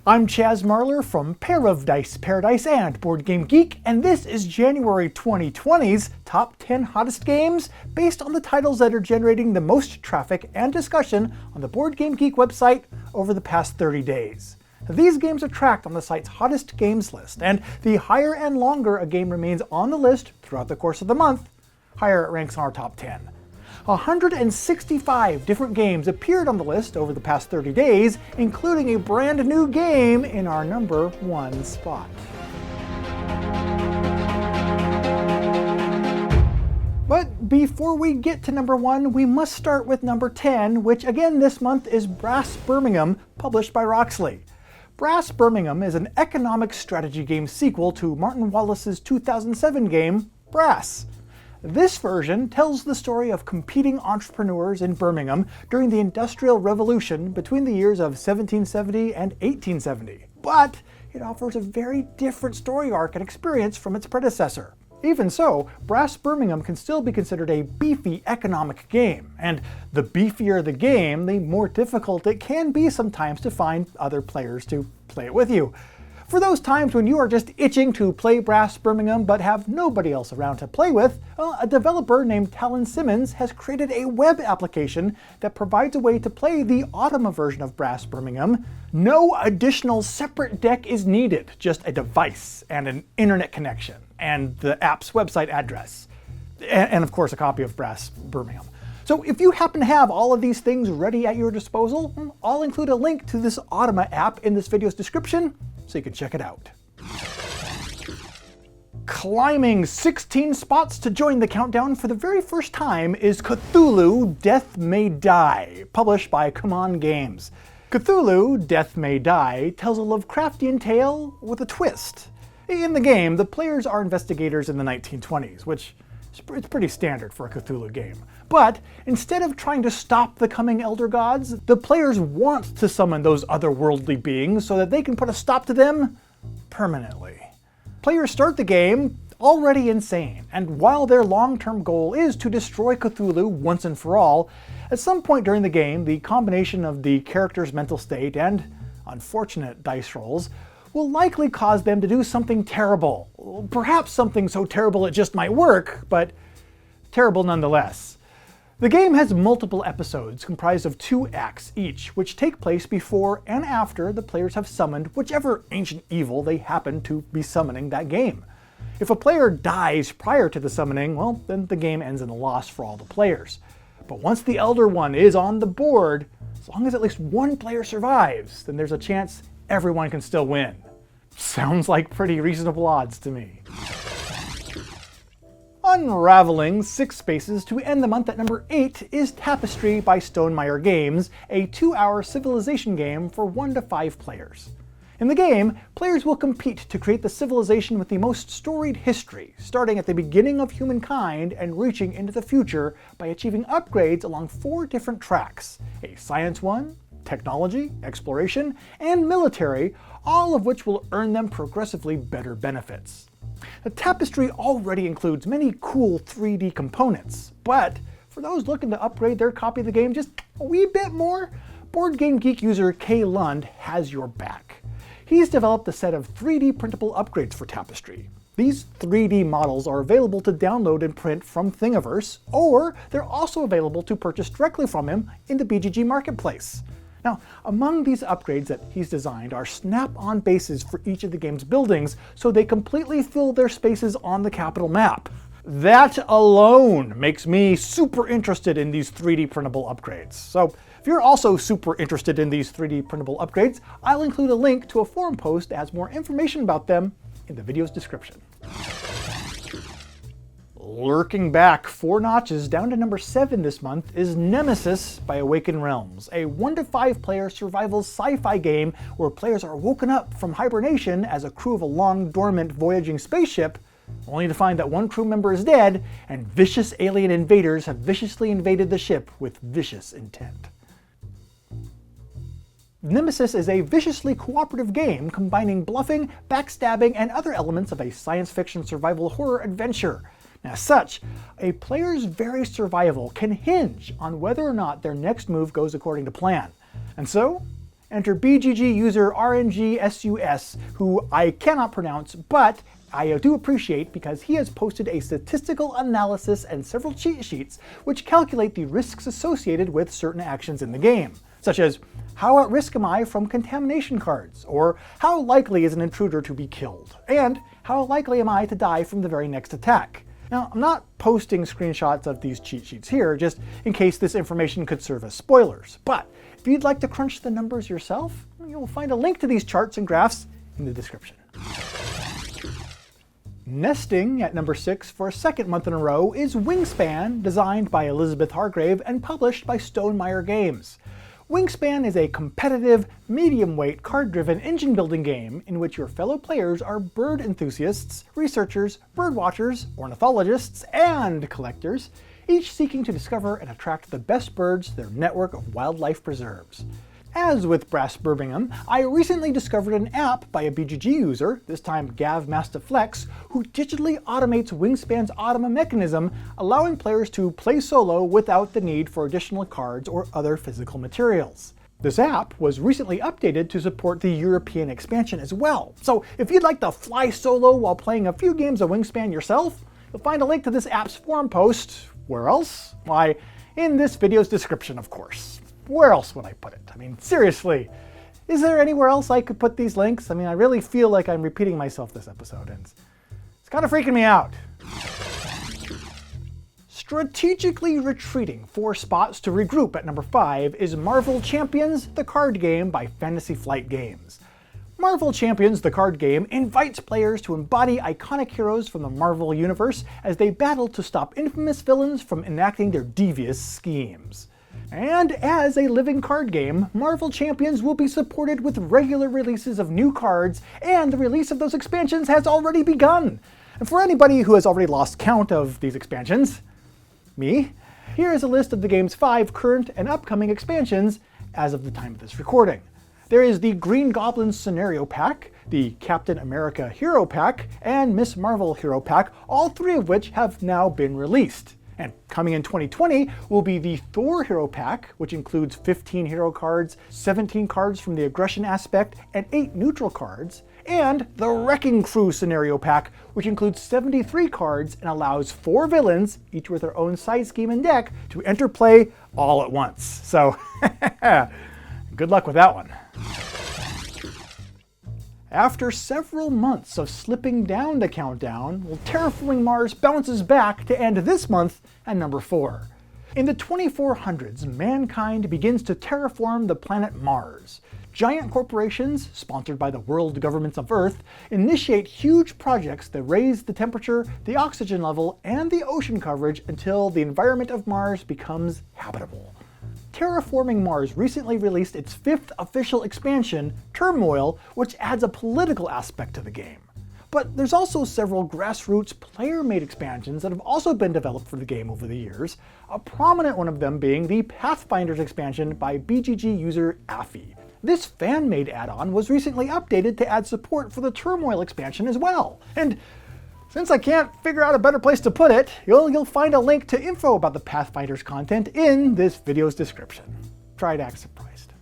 I'm Chaz Marler from Pair of Dice Paradise and BoardGameGeek, and this is January 2020's Top 10 Hottest Games based on the titles that are generating the most traffic and discussion on the BoardGameGeek website over the past 30 days. Now, these games are tracked on the site's hottest games list, and the higher and longer a game remains on the list throughout the course of the month, higher it ranks on our top 10. 165 different games appeared on the list over the past 30 days, including a brand new game in our number 1 spot. But before we get to number 1, we must start with number 10, which again this month is Brass Birmingham, published by Roxley. Brass Birmingham is an economic strategy game sequel to Martin Wallace's 2007 game, Brass. This version tells the story of competing entrepreneurs in Birmingham during the Industrial Revolution between the years of 1770 and 1870. But it offers a very different story arc and experience from its predecessor. Even so, Brass Birmingham can still be considered a beefy economic game, and the beefier the game, the more difficult it can be sometimes to find other players to play it with you. For those times when you are just itching to play Brass Birmingham but have nobody else around to play with, a developer named Talon Simmons has created a web application that provides a way to play the Automa version of Brass Birmingham. No additional separate deck is needed, just a device and an internet connection and the app's website address. And of course a copy of Brass Birmingham. So if you happen to have all of these things ready at your disposal, I'll include a link to this Automa app in this video's description, so you can check it out. Climbing 16 spots to join the countdown for the very first time is Cthulhu Death May Die, published by Come On Games. Cthulhu Death May Die tells a Lovecraftian tale with a twist. In the game, the players are investigators in the 1920s, which is pretty standard for a Cthulhu game. But instead of trying to stop the coming Elder Gods, the players want to summon those otherworldly beings so that they can put a stop to them permanently. Players start the game already insane, and while their long-term goal is to destroy Cthulhu once and for all, at some point during the game, the combination of the character's mental state and unfortunate dice rolls will likely cause them to do something terrible. Perhaps something so terrible it just might work, but terrible nonetheless. The game has multiple episodes comprised of 2 acts each, which take place before and after the players have summoned whichever ancient evil they happen to be summoning that game. If a player dies prior to the summoning, well, then the game ends in a loss for all the players. But once the Elder One is on the board, as long as at least one player survives, then there's a chance everyone can still win. Sounds like pretty reasonable odds to me. Unraveling 6 spaces to end the month at number 8 is Tapestry by Stonemaier Games, a 2-hour civilization game for 1 to 5 players. In the game, players will compete to create the civilization with the most storied history, starting at the beginning of humankind and reaching into the future by achieving upgrades along 4 different tracks: a science one, technology, exploration, and military, all of which will earn them progressively better benefits. The Tapestry already includes many cool 3D components, but for those looking to upgrade their copy of the game just a wee bit more, BoardGameGeek user K. Lund has your back. He's developed a set of 3D printable upgrades for Tapestry. These 3D models are available to download and print from Thingiverse, or they're also available to purchase directly from him in the BGG Marketplace. Now, among these upgrades that he's designed are snap-on bases for each of the game's buildings, so they completely fill their spaces on the capital map. That alone makes me super interested in these 3D printable upgrades. So if you're also super interested in these 3D printable upgrades, I'll include a link to a forum post that has more information about them in the video's description. Lurking back 4 notches down to number 7 this month is Nemesis by Awakened Realms, a 1 to 5 player survival sci-fi game where players are woken up from hibernation as a crew of a long dormant voyaging spaceship, only to find that one crew member is dead and vicious alien invaders have viciously invaded the ship with vicious intent. Nemesis is a viciously cooperative game combining bluffing, backstabbing, and other elements of a science fiction survival horror adventure. As such, a player's very survival can hinge on whether or not their next move goes according to plan. And so, Enter BGG user RNGSUS, who I cannot pronounce, but I do appreciate because he has posted a statistical analysis and several cheat sheets which calculate the risks associated with certain actions in the game, such as how at risk am I from contamination cards, or how likely is an intruder to be killed, and how likely am I to die from the very next attack. Now, I'm not posting screenshots of these cheat sheets here, just in case this information could serve as spoilers, but if you'd like to crunch the numbers yourself, you'll find a link to these charts and graphs in the description. Nesting at number 6 for a second month in a row is Wingspan, designed by Elizabeth Hargrave and published by Stonemaier Games. Wingspan is a competitive, medium-weight, card-driven engine-building game in which your fellow players are bird enthusiasts, researchers, bird watchers, ornithologists, and collectors, each seeking to discover and attract the best birds to their network of wildlife preserves. As with Brass Birmingham, I recently discovered an app by a BGG user, this time Gav Masterflex, who digitally automates Wingspan's Automa mechanism, allowing players to play solo without the need for additional cards or other physical materials. This app was recently updated to support the European expansion as well, so if you'd like to fly solo while playing a few games of Wingspan yourself, you'll find a link to this app's forum post. Where else? Why, in this video's description, of course. Where else would I put it? I mean, seriously, is there anywhere else I could put these links? I mean, I really feel like I'm repeating myself this episode, and it's kind of freaking me out. Strategically retreating 4 spots to regroup at number 5 is Marvel Champions, the card game by Fantasy Flight Games. Marvel Champions, the card game, invites players to embody iconic heroes from the Marvel Universe as they battle to stop infamous villains from enacting their devious schemes. And as a living card game, Marvel Champions will be supported with regular releases of new cards, and the release of those expansions has already begun. And for anybody who has already lost count of these expansions, me, here is a list of the game's 5 current and upcoming expansions as of the time of this recording. There is the Green Goblin Scenario Pack, the Captain America Hero Pack, and Miss Marvel Hero Pack, all 3 of which have now been released. And coming in 2020 will be the Thor Hero Pack, which includes 15 hero cards, 17 cards from the aggression aspect, and 8 neutral cards, and the Wrecking Crew Scenario Pack, which includes 73 cards and allows 4 villains, each with their own side scheme and deck, to enter play all at once. So, good luck with that one. After several months of slipping down the countdown, Terraforming Mars bounces back to end this month at number 4. In the 2400s, mankind begins to terraform the planet Mars. Giant corporations, sponsored by the world governments of Earth, initiate huge projects that raise the temperature, the oxygen level, and the ocean coverage until the environment of Mars becomes habitable. Terraforming Mars recently released its 5th official expansion, Turmoil, which adds a political aspect to the game. But there's also several grassroots player-made expansions that have also been developed for the game over the years, a prominent one of them being the Pathfinders expansion by BGG user Affy. This fan-made add-on was recently updated to add support for the Turmoil expansion as well. And since I can't figure out a better place to put it, you'll find a link to info about the Pathfinders content in this video's description. Try to act surprised.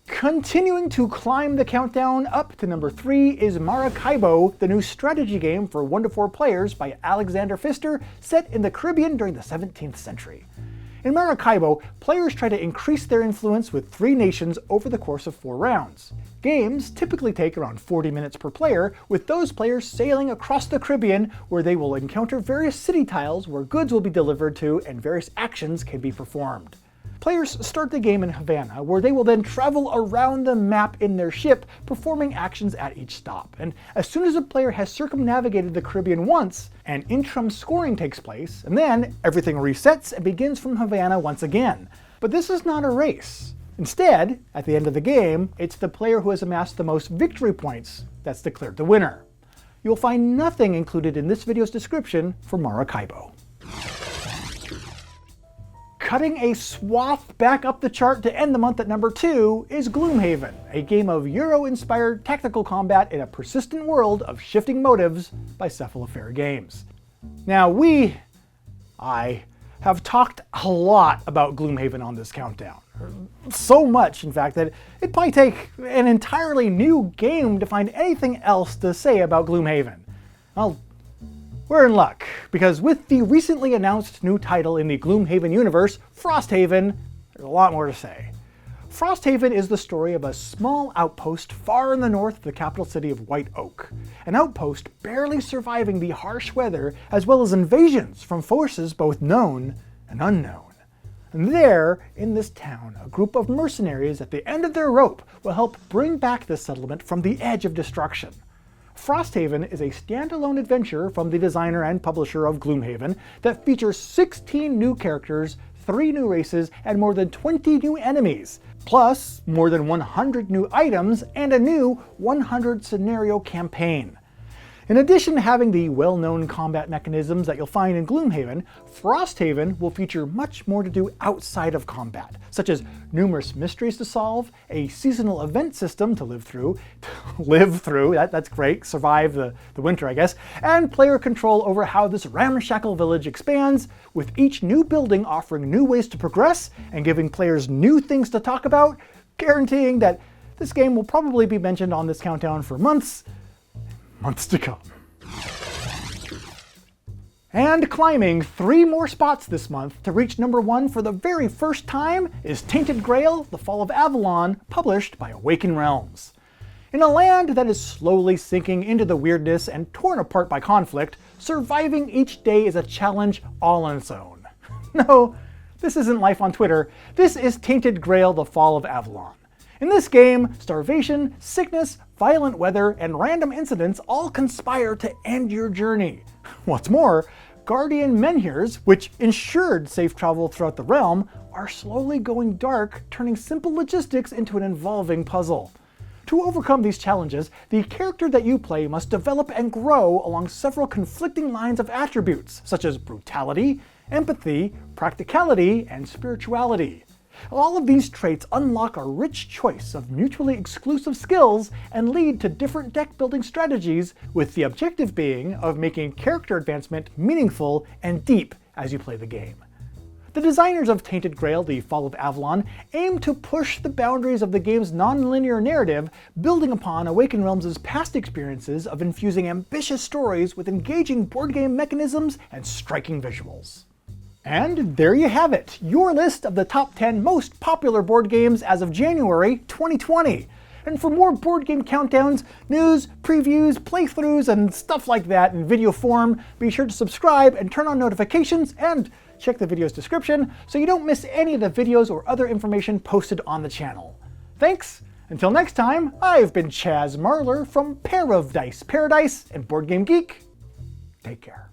Continuing to climb the countdown up to number 3 is Maracaibo, the new strategy game for 1 to 4 players by Alexander Pfister, set in the Caribbean during the 17th century. In Maracaibo, players try to increase their influence with 3 nations over the course of 4 rounds. Games typically take around 40 minutes per player, with those players sailing across the Caribbean where they will encounter various city tiles where goods will be delivered to and various actions can be performed. Players start the game in Havana, where they will then travel around the map in their ship, performing actions at each stop. And as soon as a player has circumnavigated the Caribbean once, an interim scoring takes place, and then everything resets and begins from Havana once again. But this is not a race. Instead, at the end of the game, it's the player who has amassed the most victory points that's declared the winner. You'll find nothing included in this video's description for Maracaibo. Cutting a swath back up the chart to end the month at number 2 is Gloom Haven, a game of Euro-inspired tactical combat in a persistent world of shifting motives by Cephalofair Games. Now I have talked a lot about Gloom Haven on this countdown. So much, in fact, that it'd probably take an entirely new game to find anything else to say about Gloom Haven. Well, we're in luck, because with the recently announced new title in the Gloom Haven universe, Frosthaven, there's a lot more to say. Frosthaven is the story of a small outpost far in the north of the capital city of White Oak. An outpost barely surviving the harsh weather as well as invasions from forces both known and unknown. And there, in this town, a group of mercenaries at the end of their rope will help bring back the settlement from the edge of destruction. Frosthaven is a standalone adventure from the designer and publisher of Gloom Haven that features 16 new characters, 3 new races, and more than 20 new enemies, plus more than 100 new items and a new 100 scenario campaign. In addition to having the well-known combat mechanisms that you'll find in Gloom Haven, Frosthaven will feature much more to do outside of combat, such as numerous mysteries to solve, a seasonal event system to live through, that's great, survive the winter I guess, and player control over how this ramshackle village expands, with each new building offering new ways to progress and giving players new things to talk about, guaranteeing that this game will probably be mentioned on this countdown for months to come. And climbing 3 more spots this month to reach number 1 for the very first time is Tainted Grail, The Fall of Avalon, published by Awaken Realms. In a land that is slowly sinking into the weirdness and torn apart by conflict, surviving each day is a challenge all on its own. No, this isn't life on Twitter. This is Tainted Grail, The Fall of Avalon. In this game, starvation, sickness, violent weather, and random incidents all conspire to end your journey. What's more, guardian menhirs, which ensured safe travel throughout the realm, are slowly going dark, turning simple logistics into an involving puzzle. To overcome these challenges, the character that you play must develop and grow along several conflicting lines of attributes, such as brutality, empathy, practicality, and spirituality. All of these traits unlock a rich choice of mutually exclusive skills and lead to different deck-building strategies, with the objective being of making character advancement meaningful and deep as you play the game. The designers of Tainted Grail, The Fall of Avalon, aim to push the boundaries of the game's non-linear narrative, building upon Awaken Realms' past experiences of infusing ambitious stories with engaging board game mechanisms and striking visuals. And there you have it, your list of the top 10 most popular board games as of January 2020. And for more board game countdowns, news, previews, playthroughs, and stuff like that in video form, be sure to subscribe and turn on notifications and check the video's description so you don't miss any of the videos or other information posted on the channel. Thanks! Until next time, I've been Chaz Marler from Pair of Dice Paradise and BoardGameGeek. Take care.